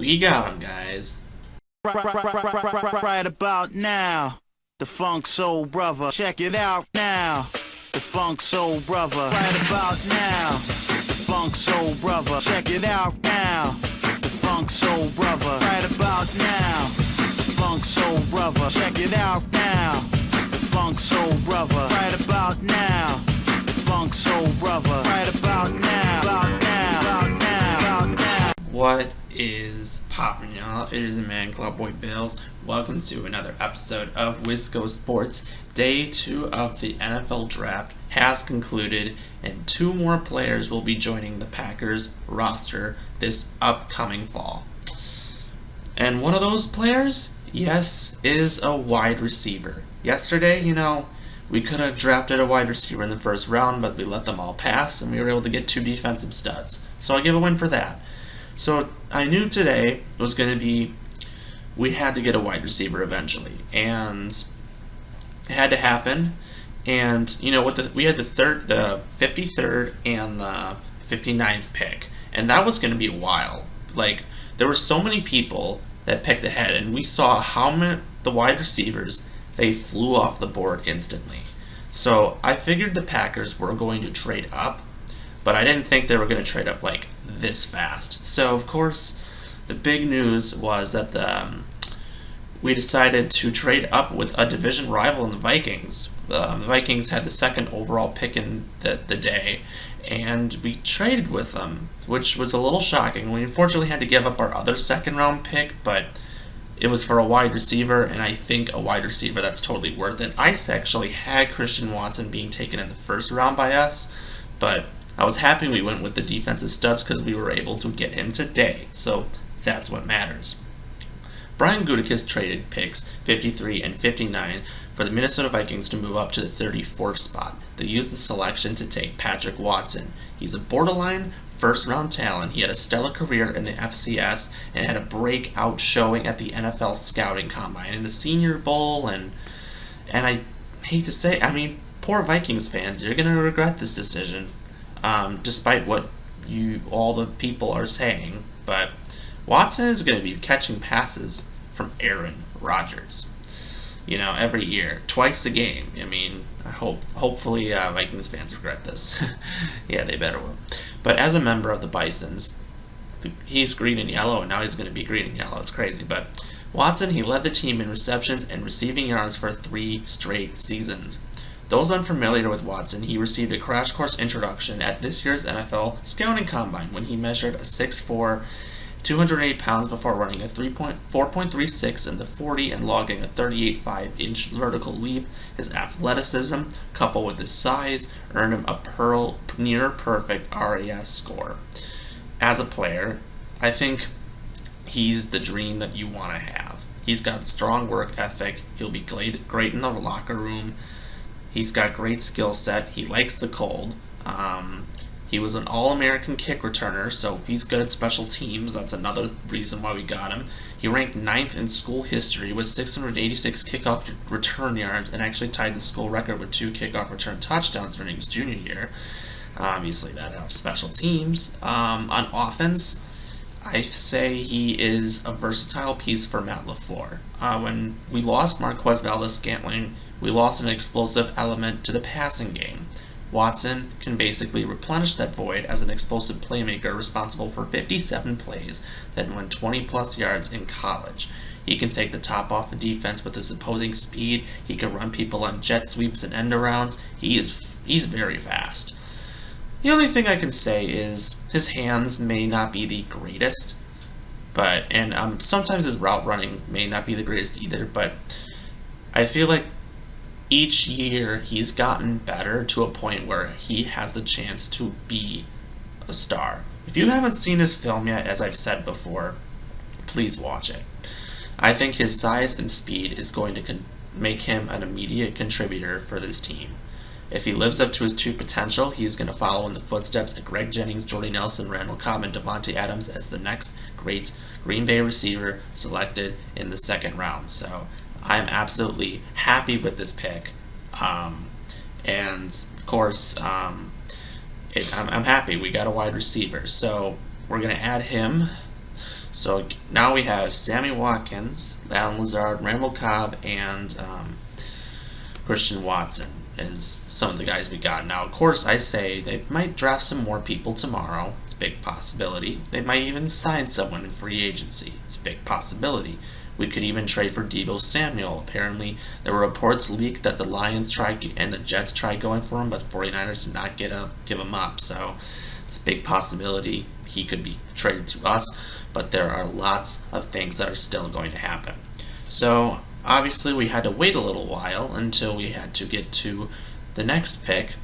We got him, guys. Right about now, the Funk Soul Brother. Check it out now, the Funk Soul Brother. Right about now, the Funk Soul Brother. Check it out now, the Funk Soul Brother. Right about now, the Funk Soul Brother. Check it out now, the Funk Soul Brother. Right about now, the Funk Soul Brother. Right about now, about now, about now, about now. What is poppin', y'all? It is a man, Clubboy Bills. Welcome to another episode of Wisco Sports. Day 2 of the NFL Draft has concluded, and 2 more players will be joining the Packers roster this upcoming fall. And one of those players, yes, is a wide receiver. Yesterday, we could have drafted a wide receiver in the first round, but we let them all pass, and we were able to get 2 defensive studs. So I give a win for that. So I knew today was going to be, we had to get a wide receiver eventually, and it had to happen. And we had the 53rd and the 59th pick, and that was going to be a while. Like, there were so many people that picked ahead, and we saw how many the wide receivers, they flew off the board instantly. So I figured the Packers were going to trade up, but I didn't think they were going to trade up like this fast. So of course, the big news was that we decided to trade up with a division rival in the Vikings. The Vikings had the 2nd overall pick in the day, and we traded with them, which was a little shocking. We unfortunately had to give up our other 2nd round pick, but it was for a wide receiver, and I think a wide receiver that's totally worth it. I actually had Christian Watson being taken in the 1st round by us, but I was happy we went with the defensive studs because we were able to get him today, so that's what matters. Brian Gutekunst traded picks 53 and 59 for the Minnesota Vikings to move up to the 34th spot. They used the selection to take Patrick Watson. He's a borderline first-round talent. He had a stellar career in the FCS and had a breakout showing at the NFL Scouting Combine and the Senior Bowl, and I hate to say, poor Vikings fans, you're going to regret this decision. Despite what all the people are saying, but Watson is going to be catching passes from Aaron Rodgers, every year, twice a game. Hopefully Vikings fans regret this. Yeah, they better will. But as a member of the Bisons, he's green and yellow, and now he's going to be green and yellow. It's crazy, but Watson, he led the team in receptions and receiving yards for 3 straight seasons. Those unfamiliar with Watson, he received a crash course introduction at this year's NFL Scouting Combine when he measured a 6'4", 208 pounds before running a 4.36 in the 40 and logging a 38.5-inch vertical leap. His athleticism, coupled with his size, earned him a near-perfect RAS score. As a player, I think he's the dream that you want to have. He's got strong work ethic. He'll be great in the locker room. He's got great skill set. He likes the cold. He was an All-American kick returner, so he's good at special teams. That's another reason why we got him. He ranked 9th in school history with 686 kickoff return yards and actually tied the school record with 2 kickoff return touchdowns during his junior year. Obviously, that helps special teams. On offense, I say he is a versatile piece for Matt LaFleur. When we lost Marquez Valdes-Scantling, we lost an explosive element to the passing game. Watson can basically replenish that void as an explosive playmaker responsible for 57 plays that went 20-plus yards in college. He can take the top off of defense with his opposing speed. He can run people on jet sweeps and end-arounds. He's very fast. The only thing I can say is his hands may not be the greatest, and sometimes his route running may not be the greatest either, but I feel like each year he's gotten better to a point where he has the chance to be a star. If you haven't seen his film yet, as I've said before, please watch it. I think his size and speed is going to make him an immediate contributor for this team. If he lives up to his true potential, he's going to follow in the footsteps of Greg Jennings, Jordy Nelson, Randall Cobb, and Devontae Adams as the next great Green Bay receiver selected in the 2nd round. So I'm absolutely happy with this pick, and of course, I'm happy we got a wide receiver. So we're gonna add him So now we have Sammy Watkins, Alan Lazard, Randall Cobb, and Christian Watson is some of the guys we got. Now, of course, I say they might draft some more people tomorrow. It's a big possibility. They might even sign someone in free agency. It's a big possibility. We could even trade for Deebo Samuel. Apparently, there were reports leaked that the Lions tried and the Jets tried going for him, but the 49ers did not give him up. So it's a big possibility he could be traded to us, but there are lots of things that are still going to happen. So obviously we had to wait a little while until we had to get to the next pick.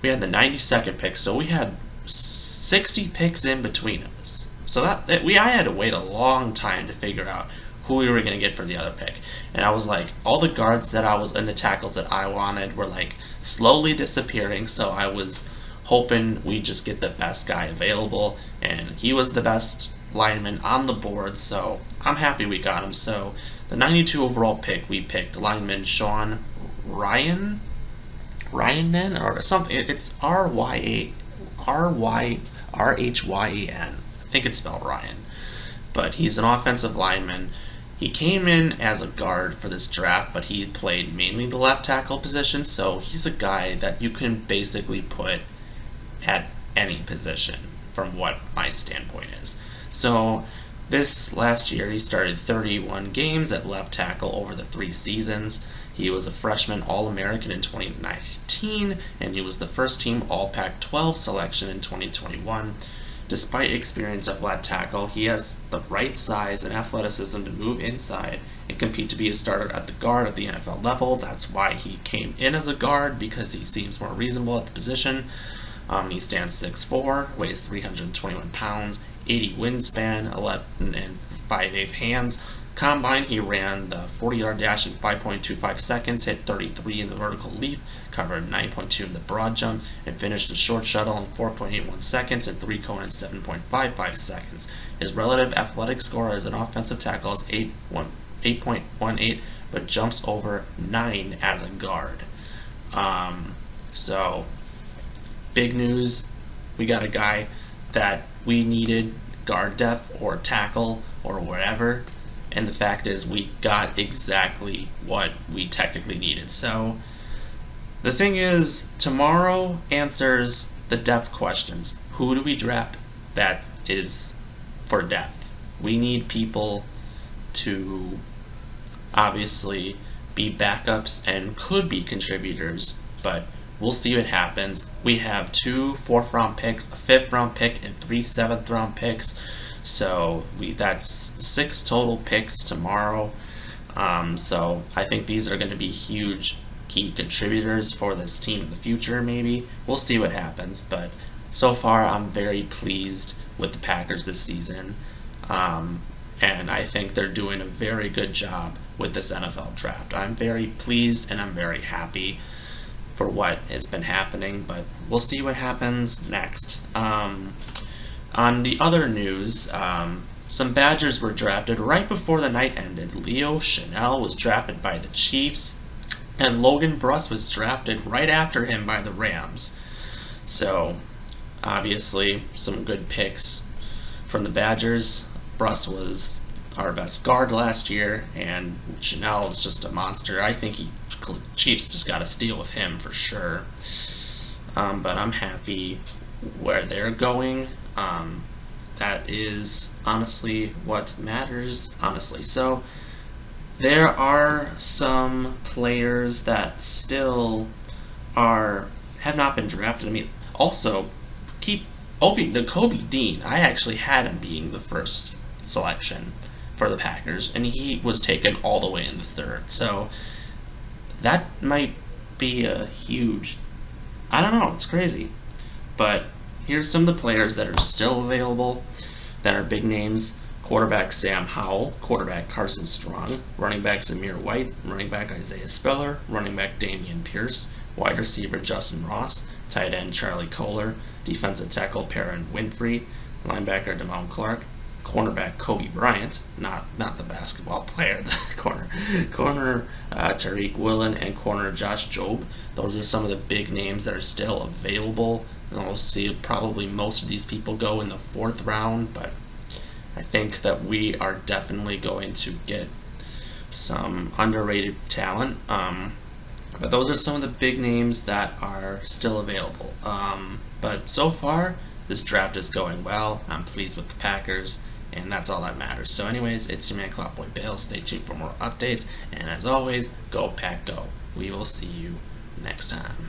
We had the 92nd pick, so we had 60 picks in between us. So I had to wait a long time to figure out who we were going to get for the other pick. And I was like, all the guards that I was, and the tackles that I wanted were like slowly disappearing, so I was hoping we just get the best guy available, and he was the best lineman on the board, so I'm happy we got him. So the 92 overall pick, we picked lineman Sean RHYAN, or something. It's RHYAN. I think it's spelled Ryan, but he's an offensive lineman. He came in as a guard for this draft, but he played mainly the left tackle position, so he's a guy that you can basically put at any position from what my standpoint is. So this last year he started 31 games at left tackle over the 3 seasons. He was a freshman All-American in 2019, and he was the first team All-Pac-12 selection in 2021. Despite experience at left tackle, he has the right size and athleticism to move inside and compete to be a starter at the guard at the NFL level. That's why he came in as a guard, because he seems more reasonable at the position. He stands 6'4", weighs 321 pounds, 80 wingspan, 11 and 5/8 hands. Combine, he ran the 40-yard dash in 5.25 seconds, hit 33 in the vertical leap, covered 9.2 in the broad jump, and finished the short shuttle in 4.81 seconds and 3-cone in 7.55 seconds. His relative athletic score as an offensive tackle is 8.18, but jumps over 9 as a guard. So, big news. We got a guy that we needed guard depth or tackle or whatever. And the fact is, we got exactly what we technically needed. So, the thing is, tomorrow answers the depth questions. Who do we draft that is for depth? We need people to obviously be backups and could be contributors, but we'll see what happens. We have 2 4th-round picks, a 5th-round pick, and 3 7th-round picks. So that's 6 total picks tomorrow. So I think these are going to be huge key contributors for this team in the future, maybe. We'll see what happens, but so far I'm very pleased with the Packers this season. And I think they're doing a very good job with this NFL draft. I'm very pleased and I'm very happy for what has been happening, but we'll see what happens next. On the other news, some Badgers were drafted right before the night ended. Leo Chanel was drafted by the Chiefs, and Logan Bruss was drafted right after him by the Rams. So, obviously, some good picks from the Badgers. Bruss was our best guard last year, and Chanel is just a monster. I think Chiefs just got to steal with him for sure. But I'm happy where they're going. That is honestly what matters, honestly. So there are some players that still have not been drafted. I mean, also Nakobe Dean. I actually had him being the first selection for the Packers, and he was taken all the way in the 3rd. So that might be a huge, I don't know, it's crazy. But here's some of the players that are still available that are big names. Quarterback Sam Howell, quarterback Carson Strong, running back Zamir White, running back Isaiah Spiller, running back Damian Pierce, wide receiver Justin Ross, tight end Charlie Kohler, defensive tackle Perrin Winfrey, linebacker Damone Clark, cornerback Kobe Bryant, not the basketball player, the corner Tariq Woolen, and corner Josh Jobe. Those are some of the big names that are still available. And we'll see probably most of these people go in the 4th round, but I think that we are definitely going to get some underrated talent. But those are some of the big names that are still available. But so far, this draft is going well. I'm pleased with the Packers, and that's all that matters. So anyways, it's your man Clockboy Bales. Stay tuned for more updates, and as always, go Pack Go. We will see you next time.